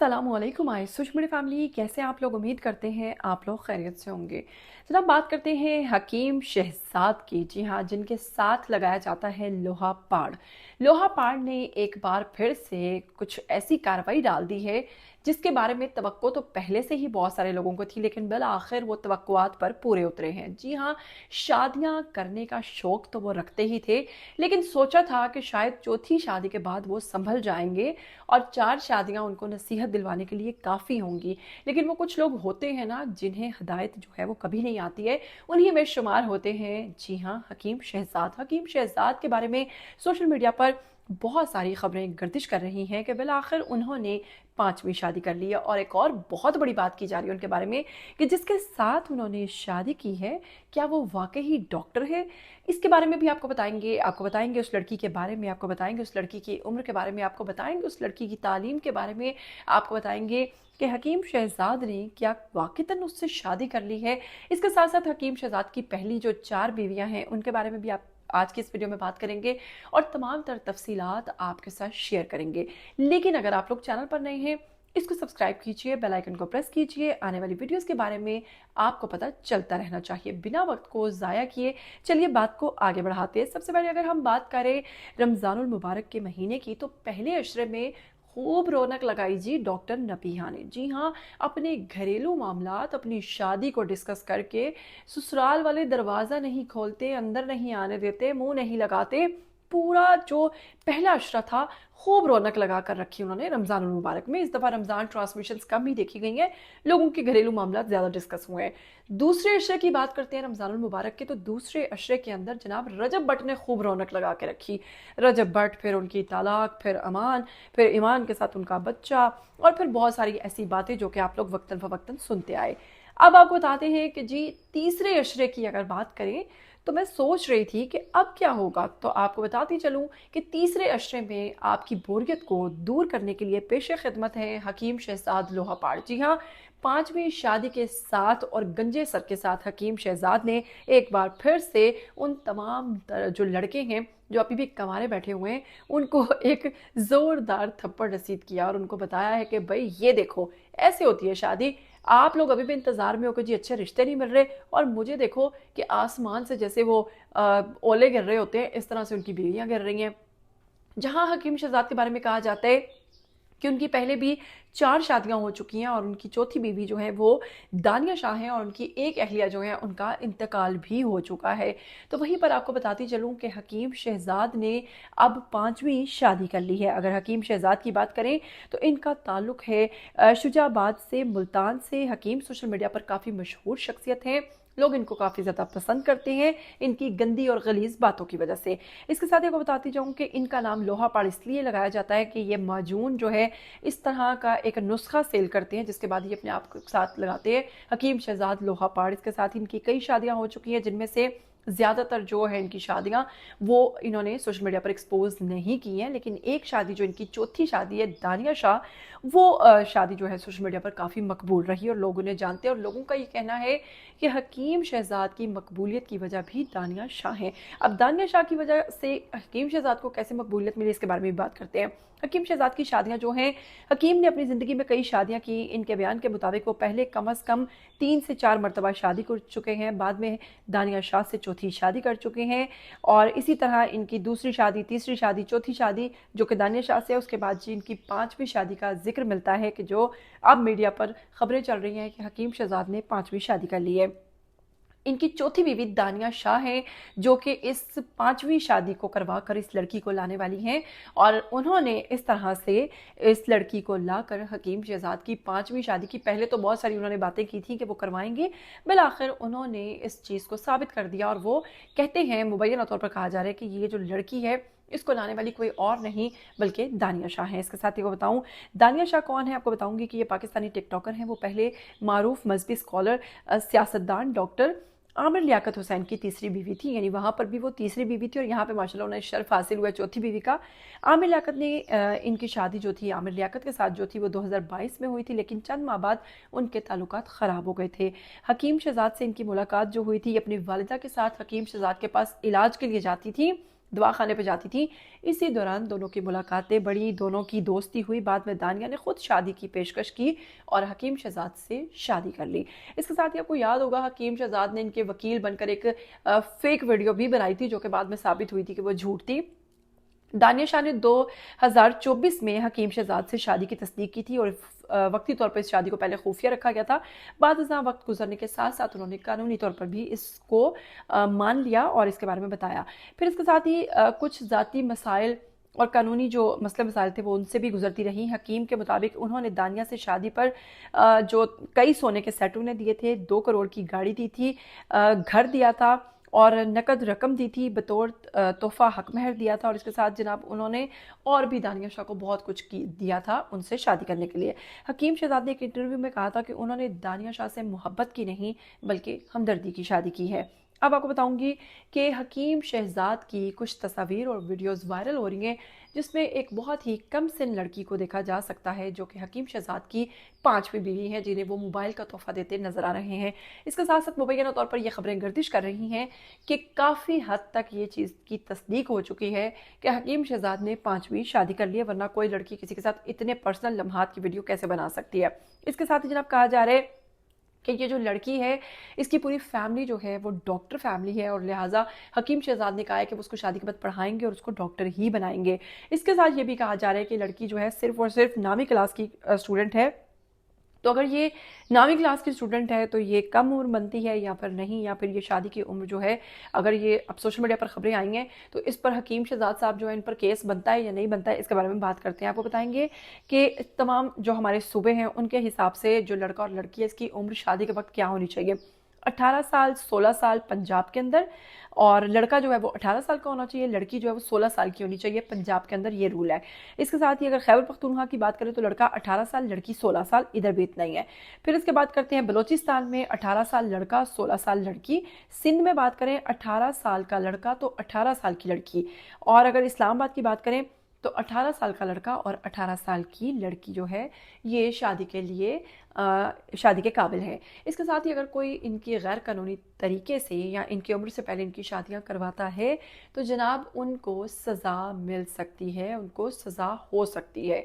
अस्सलामु अलैकुम आए सुषमणी फैमिली, कैसे आप लोग? उम्मीद करते हैं आप लोग खैरियत से होंगे। जनाब, बात करते हैं हकीम शहजाद की। जी हाँ, जिनके साथ लगाया जाता है लोहा पाड़। लोहा पाड़ ने एक बार फिर से कुछ ऐसी कार्रवाई डाल दी है जिसके बारे में तवक्को तो पहले से ही बहुत सारे लोगों को थी, लेकिन बिल आखिर वो तवक्कुआत पर पूरे उतरे हैं। जी हाँ, शादियां करने का शौक तो वो रखते ही थे, लेकिन सोचा था कि शायद चौथी शादी के बाद वो संभल जाएंगे और 4 शादियां उनको नसीहत दिलवाने के लिए काफ़ी होंगी। लेकिन वो कुछ लोग होते हैं ना, जिन्हें हिदायत जो है वो कभी नहीं आती है, उन्हीं में शुमार होते हैं। जी हाँ, हकीम शहजाद। हकीम शहजाद के बारे में सोशल मीडिया पर बहुत सारी खबरें गर्दिश कर रही हैं कि बिल आखिर उन्होंने 5वीं शादी कर ली है। और एक और बहुत बड़ी बात की जा रही है उनके बारे में कि जिसके साथ उन्होंने शादी की है, क्या वो वाकई ही डॉक्टर है? इसके बारे में भी आपको बताएंगे उस लड़की के बारे में, आपको बताएंगे उस लड़की की उम्र के बारे में, आपको बताएंगे उस लड़की की तालीम के बारे में, आपको बताएंगे कि हकीम शहजाद ने क्या वाकईतन उससे शादी कर ली है। इसके साथ साथ हकीम शहजाद की पहली जो 4 बीवियां हैं उनके बारे में भी आप आज की इस वीडियो में बात करेंगे और तमाम तर तफसीलात आपके साथ शेयर करेंगे। लेकिन अगर आप लोग चैनल पर नए हैं, इसको सब्सक्राइब कीजिए, बेल आइकन को प्रेस कीजिए। आने वाली वीडियोस के बारे में आपको पता चलता रहना चाहिए। बिना वक्त को ज़ाया किए चलिए बात को आगे बढ़ाते हैं। सबसे पहले अगर हम बात करें रमज़ानुल मुबारक के महीने की, तो पहले अशरे में खूब रौनक लगाई जी डॉक्टर नबीहा ने। जी हाँ, अपने घरेलू मामलात, अपनी शादी को डिस्कस करके ससुराल वाले दरवाज़ा नहीं खोलते, अंदर नहीं आने देते, मुंह नहीं लगाते। पूरा जो पहला अशरा था खूब रौनक लगा कर रखी उन्होंने रमज़ान मुबारक में। इस दफ़ा रमज़ान ट्रांसमिशंस कम ही देखी गई हैं, लोगों के घरेलू मामला ज़्यादा डिस्कस हुए हैं। दूसरे अशरे की बात करते हैं रमज़ान मुबारक के, तो दूसरे अशरे के अंदर जनाब रजब भट्ट ने खूब रौनक लगा के रखी। रजब भट्ट, फिर उनकी तलाक, फिर अमान, फिर ईमान के साथ उनका बच्चा, और फिर बहुत सारी ऐसी बातें जो कि आप लोग वक्तन फवक्तन सुनते आए। अब आपको बताते हैं कि जी तीसरे अशरे की अगर बात करें तो मैं सोच रही थी कि अब क्या होगा, तो आपको बताती चलूं कि तीसरे अशरे में आपकी बोरियत को दूर करने के लिए पेश खिदमत है हकीम शहजाद लोहा पाड़। जी हाँ, 5वीं शादी के साथ और गंजे सर के साथ हकीम शहजाद ने एक बार फिर से उन तमाम जो लड़के हैं जो अभी भी कमारे बैठे हुए हैं उनको एक ज़ोरदार थप्पड़ रसीद किया और उनको बताया है कि भाई ये देखो, ऐसे होती है शादी। आप लोग अभी भी इंतज़ार में हो कि जी अच्छे रिश्ते नहीं मिल रहे, और मुझे देखो कि आसमान से जैसे वो ओले गिर रहे होते हैं, इस तरह से उनकी बीवियां गिर रही हैं। जहां हकीम शहजाद के बारे में कहा जाता है कि उनकी पहले भी 4 शादियां हो चुकी हैं और उनकी चौथी बीवी जो है वो दानिया शाह हैं, और उनकी एक अहलिया जो है उनका इंतकाल भी हो चुका है। तो वहीं पर आपको बताती चलूं कि हकीम शहजाद ने अब 5वीं शादी कर ली है। अगर हकीम शहजाद की बात करें तो इनका ताल्लुक है शुजाबाद से, मुल्तान से। हकीम सोशल मीडिया पर काफ़ी मशहूर शख्सियत हैं, लोग इनको काफ़ी ज़्यादा पसंद करते हैं इनकी गंदी और गलीज बातों की वजह से। इसके साथ ही को बताती जाऊँ कि इनका नाम लोहा पाड़ इसलिए लगाया जाता है कि ये माजून जो है इस तरह का एक नुस्खा सेल करते हैं, जिसके बाद ये अपने आप के साथ लगाते हैं हकीम शहजाद लोहा पाड़। इसके साथ ही इनकी कई शादियां हो चुकी हैं, जिनमें से ज़्यादातर जो है इनकी शादियां वो इन्होंने सोशल मीडिया पर एक्सपोज नहीं की हैं। लेकिन एक शादी जो इनकी चौथी शादी है दानिया शाह, वो शादी जो है सोशल मीडिया पर काफ़ी मकबूल रही और लोग उन्हें जानते हैं, और लोगों का ये कहना है कि हकीम शहजाद की मकबूलियत की वजह भी दानिया शाह है। अब दानिया शाह की वजह से हकीम शहजाद को कैसे मकबूलियत मिली, इसके बारे में भी बात करते हैं। हकीम शहजाद की शादियां जो हैं, हकीम ने अपनी ज़िंदगी में कई शादियां की। इनके बयान के मुताबिक वो पहले कम अज़ कम 3 से 4 मरतबा शादी कर चुके हैं, बाद में दानिया शाह से चौथी शादी कर चुके हैं। और इसी तरह इनकी दूसरी शादी, तीसरी शादी, चौथी शादी जो कि दानिया शाह से है, उसके बाद जी इनकी 5वीं शादी का जिक्र मिलता है कि जो अब मीडिया पर खबरें चल रही हैं कि हकीम शहजाद ने 5वीं शादी कर ली है। इनकी चौथी बीवी दानिया शाह हैं, जो कि इस 5वीं शादी को करवा कर इस लड़की को लाने वाली हैं, और उन्होंने इस तरह से इस लड़की को लाकर हकीम शहजाद की 5वीं शादी की। पहले तो बहुत सारी उन्होंने बातें की थी कि वो करवाएंगे, बिल आखिर उन्होंने इस चीज़ को साबित कर दिया। और वो कहते हैं, मुबैना तौर पर कहा जा रहा है कि ये जो लड़की है इसको लाने वाली कोई और नहीं बल्कि दानिया शाह है। इसके साथ ही को बताऊं दानिया शाह कौन है, आपको बताऊंगी कि ये पाकिस्तानी टिकटॉकर हैं। वो पहले मारूफ मजहबी स्कॉलर, सियासतदान, डॉक्टर आमिर लियाकत हुसैन की तीसरी बीवी थी, यानी वहाँ पर भी वो तीसरी बीवी थी और यहाँ पे माशाल्लाह उन्हें शर्फ हासिल हुआ चौथी बीवी का। आमिर लियाकत ने इनकी शादी जो थी आमिर लियाकत के साथ जो थी वो 2022 में हुई थी, लेकिन चंद माह बाद उनके ताल्लुकात ख़राब हो गए थे। हकीम शहजाद से इनकी मुलाकात जो हुई थी, अपनी वालिदा के साथ हकीम शहजाद के पास इलाज के लिए जाती थी, दवा खाने पे जाती थी। इसी दौरान दोनों की मुलाकातें बढ़ी, दोनों की दोस्ती हुई। बाद में दानिया ने खुद शादी की पेशकश की और हकीम शहजाद से शादी कर ली। इसके साथ ही आपको याद होगा हकीम शहजाद ने इनके वकील बनकर एक फेक वीडियो भी बनाई थी, जो कि बाद में साबित हुई थी कि वो झूठ थी। दानिया शाह ने 2024 में हकीम शहजाद से शादी की तस्दीक की थी और वक्ती तौर पर इस शादी को पहले खुफिया रखा गया था। बाद वक्त गुजरने के साथ साथ उन्होंने कानूनी तौर पर भी इसको मान लिया और इसके बारे में बताया। फिर इसके साथ ही कुछ ज़ाती मसाइल और कानूनी जो मसले मसाइल थे वो उनसे भी गुजरती रही। हकीम के मुताबिक उन्होंने दानिया से शादी पर जो कई सोने के सेट उन्हें दिए थे, 2 करोड़ की गाड़ी दी थी, घर दिया था और नकद रकम दी थी, बतौर तोहफा हक महर दिया था। और इसके साथ जनाब उन्होंने और भी दानिया शाह को बहुत कुछ दिया था उनसे शादी करने के लिए। हकीम शहजाद ने एक इंटरव्यू में कहा था कि उन्होंने दानिया शाह से मोहब्बत की नहीं बल्कि हमदर्दी की शादी की है। अब आपको बताऊंगी कि हकीम शहजाद की कुछ तस्वीर और वीडियोस वायरल हो रही हैं, जिसमें एक बहुत ही कम सिन लड़की को देखा जा सकता है जो कि हकीम शहजाद की 5वीं बीवी है, जिन्हें वो मोबाइल का तोहफा देते नजर आ रहे हैं। इसके साथ साथ मुबैना तौर पर ये खबरें गर्दिश कर रही हैं कि काफ़ी हद तक ये चीज़ की तस्दीक हो चुकी है कि हकीम शहजाद ने 5वीं शादी कर ली है, वरना कोई लड़की किसी के साथ इतने पर्सनल लम्हात की वीडियो कैसे बना सकती है। इसके साथ ही जनाब कहा जा रहा है कि ये जो लड़की है इसकी पूरी फैमिली जो है वो डॉक्टर फैमिली है और लिहाजा हकीम शहजाद ने कहा है कि वो उसको शादी के बाद पढ़ाएंगे और उसको डॉक्टर ही बनाएंगे। इसके साथ ये भी कहा जा रहा है कि लड़की जो है सिर्फ और सिर्फ 9वीं क्लास की स्टूडेंट है। तो अगर ये 9वीं क्लास की स्टूडेंट है तो ये कम उम्र बनती है या फिर नहीं, या फिर ये शादी की उम्र जो है, अगर ये अब सोशल मीडिया पर खबरें आई हैं तो इस पर हकीम शहजाद साहब जो है इन पर केस बनता है या नहीं बनता है, इसके बारे में बात करते हैं। आपको बताएंगे कि तमाम जो हमारे सूबे हैं उनके हिसाब से जो लड़का और लड़की है इसकी उम्र शादी के वक्त क्या होनी चाहिए। 18 साल 16 साल पंजाब के अंदर, और लड़का जो है वो 18 साल का होना चाहिए, लड़की जो है वो 16 साल की होनी चाहिए। पंजाब के अंदर ये रूल है। इसके साथ ही अगर खैबर पख्तूनख्वा की बात करें तो लड़का 18 साल लड़की 16 साल, इधर भी इतना ही है। फिर इसके बात करते हैं बलोचिस्तान में 18 साल लड़का 16 साल लड़की। सिंध में बात करें 18 साल का लड़का तो 18 साल की लड़की। और अगर इस्लामाबाद की बात करें तो 18 साल का लड़का और 18 साल की लड़की जो है ये शादी के लिए शादी के काबिल है। इसके साथ ही अगर कोई इनकी गैर कानूनी तरीके से या इनकी उम्र से पहले इनकी शादियां करवाता है तो जनाब उनको सज़ा मिल सकती है, उनको सज़ा हो सकती है।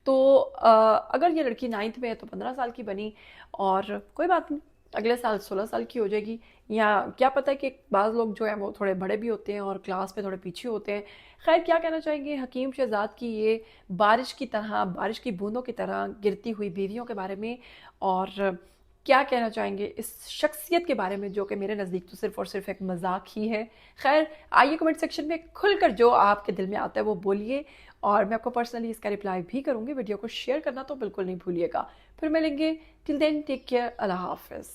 तो अगर ये लड़की 9th में है तो 15 साल की बनी और कोई बात नहीं, अगले साल 16 साल की हो जाएगी। या क्या पता है कि बाज़ लोग जो है वो थोड़े बड़े भी होते हैं और क्लास में थोड़े पीछे होते हैं। खैर, क्या कहना चाहेंगे हकीम शहजाद की ये बारिश की तरह, बारिश की बूंदों की तरह गिरती हुई बीवियों के बारे में, और क्या कहना चाहेंगे इस शख्सियत के बारे में जो कि मेरे नज़दीक तो सिर्फ और सिर्फ एक मजाक ही है। खैर, आइए कमेंट सेक्शन में खुलकर जो आपके दिल में आता है वो बोलिए, और मैं आपको पर्सनली इसका रिप्लाई भी करूँगी। वीडियो को शेयर करना तो बिल्कुल नहीं भूलिएगा। फिर मिलेंगे, टिल देन टेक केयर, अल्लाह हाफिज़।